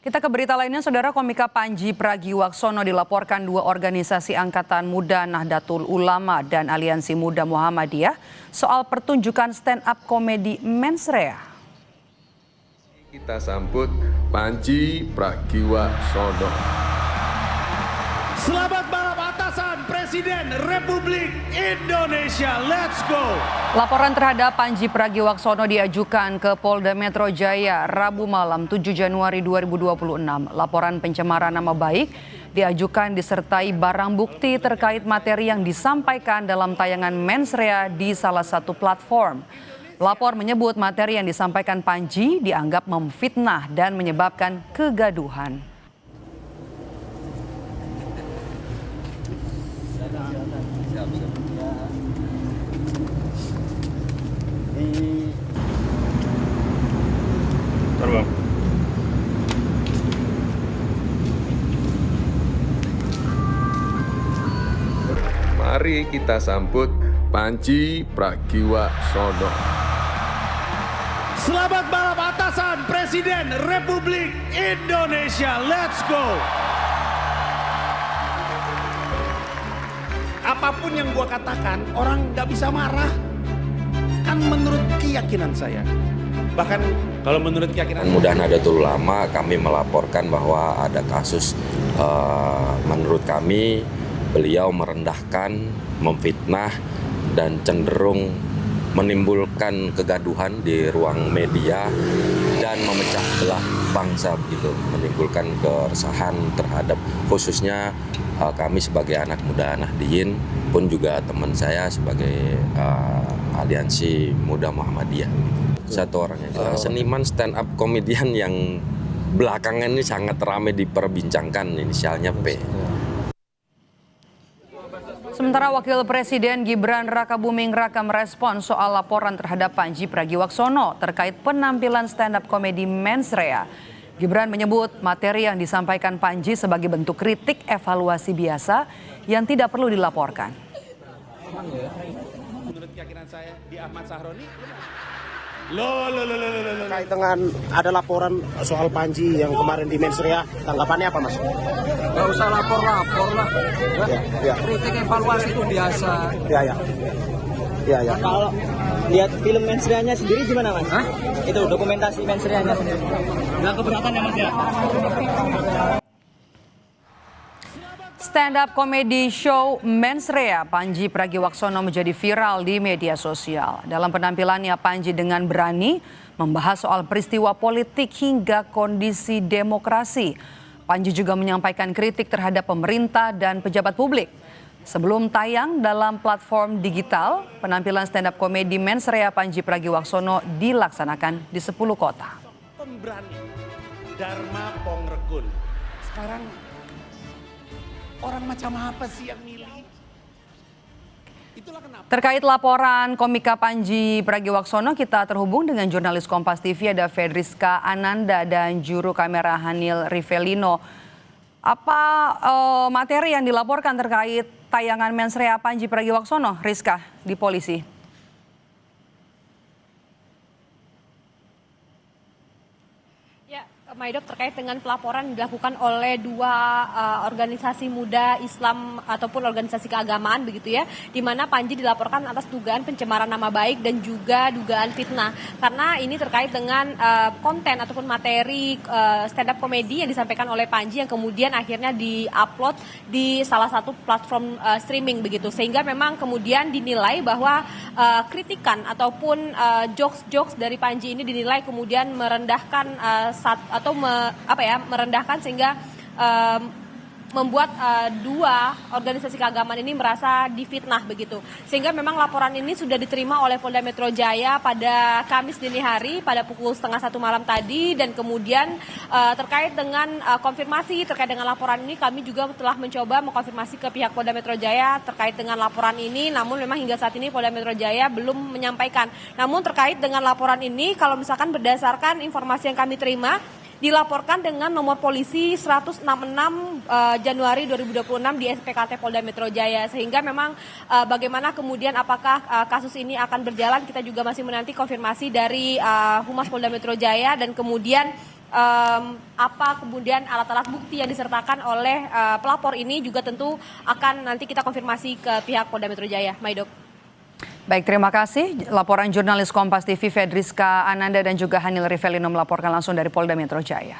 Kita ke berita lainnya, Saudara. Komika Panji Pragiwaksono dilaporkan dua organisasi Angkatan Muda Nahdlatul Ulama dan Aliansi Muda Muhammadiyah soal pertunjukan stand-up komedi Mensrea. Kita sambut Panji Pragiwaksono. Selamat malam atasan Presiden Republik Indonesia. Let's go. Laporan terhadap Panji Pragiwaksono diajukan ke Polda Metro Jaya Rabu malam 7 Januari 2026. Laporan pencemaran nama baik diajukan disertai barang bukti terkait materi yang disampaikan dalam tayangan Mensrea di salah satu platform. Pelapor menyebut materi yang disampaikan Panji dianggap memfitnah dan menyebabkan kegaduhan. Terbang. Mari kita sambut Panji Pragiwaksono. Selamat malam atasan Presiden Republik Indonesia. Let's go. Apapun yang gua katakan, orang nggak bisa marah. Kan menurut keyakinan saya. Bahkan kalau menurut keyakinan Muda Nahdlatul Ulama, kami melaporkan bahwa ada kasus menurut kami beliau merendahkan, memfitnah dan cenderung menimbulkan kegaduhan di ruang media dan memecah belah bangsa begitu, menimbulkan keresahan terhadap khususnya kami sebagai anak muda Nahdliyin pun juga teman saya sebagai Aliansi Muda Muhammadiyah. Satu orang yang seniman stand up komedian yang belakangan ini sangat ramai diperbincangkan, inisialnya P. Sementara Wakil Presiden Gibran Rakabuming Raka merespon soal laporan terhadap Panji Pragiwaksono terkait penampilan stand-up komedi Mensrea. Gibran menyebut materi yang disampaikan Panji sebagai bentuk kritik evaluasi biasa yang tidak perlu dilaporkan. menurut keyakinan saya di Ahmad Sahroni. Terkait dengan ada laporan soal Panji yang kemarin di Mensrea, tanggapannya apa Mas? Gak usah lapor-lapor lah. Ya. Kritik evaluasi itu biasa. Ya. Kalau lihat film Mensreanya sendiri gimana Mas? Hah? Itu dokumentasi Mensreanya sendiri. Nggak keberatan ya Mas ya? Stand-up comedy show Mensrea Panji Pragiwaksono menjadi viral di media sosial. Dalam penampilannya, Panji dengan berani membahas soal peristiwa politik hingga kondisi demokrasi. Panji juga menyampaikan kritik terhadap pemerintah dan pejabat publik. Sebelum tayang dalam platform digital, penampilan stand-up komedi Mensrea Panji Pragiwaksono dilaksanakan di 10 kota. Pemberani Dharma Pongrekun. Sekarang orang macam apa sih yang milih? Itulah kenapa. Terkait laporan komika Panji Pragiwaksono, kita terhubung dengan jurnalis Kompas TV ada Fedriska Ananda dan juru kamera Hanil Rivelino. Apa materi yang dilaporkan terkait tayangan Mensrea Panji Pragiwaksono, Rizka, di polisi? Maidop, terkait dengan pelaporan yang dilakukan oleh dua organisasi muda Islam ataupun organisasi keagamaan begitu ya, di mana Panji dilaporkan atas dugaan pencemaran nama baik dan juga dugaan fitnah, karena ini terkait dengan konten ataupun materi stand up komedi yang disampaikan oleh Panji yang kemudian akhirnya diupload di salah satu platform streaming begitu, sehingga memang kemudian dinilai bahwa kritikan ataupun jokes dari Panji ini dinilai kemudian merendahkan merendahkan sehingga membuat dua organisasi keagamaan ini merasa difitnah begitu. Sehingga memang laporan ini sudah diterima oleh Polda Metro Jaya pada Kamis dini hari pada pukul 12:30 malam tadi, dan kemudian terkait dengan konfirmasi terkait dengan laporan ini kami juga telah mencoba mengkonfirmasi ke pihak Polda Metro Jaya terkait dengan laporan ini, namun memang hingga saat ini Polda Metro Jaya belum menyampaikan. Namun terkait dengan laporan ini, kalau misalkan berdasarkan informasi yang kami terima, dilaporkan dengan nomor polisi 166 Januari 2026 di SPKT Polda Metro Jaya, sehingga memang bagaimana kemudian apakah kasus ini akan berjalan, kita juga masih menanti konfirmasi dari Humas Polda Metro Jaya, dan kemudian apa kemudian alat-alat bukti yang disertakan oleh pelapor ini juga tentu akan nanti kita konfirmasi ke pihak Polda Metro Jaya. Maidok. Baik, terima kasih. Laporan jurnalis Kompas TV Fedriska Ananda dan juga Hanil Rivelino melaporkan langsung dari Polda Metro Jaya.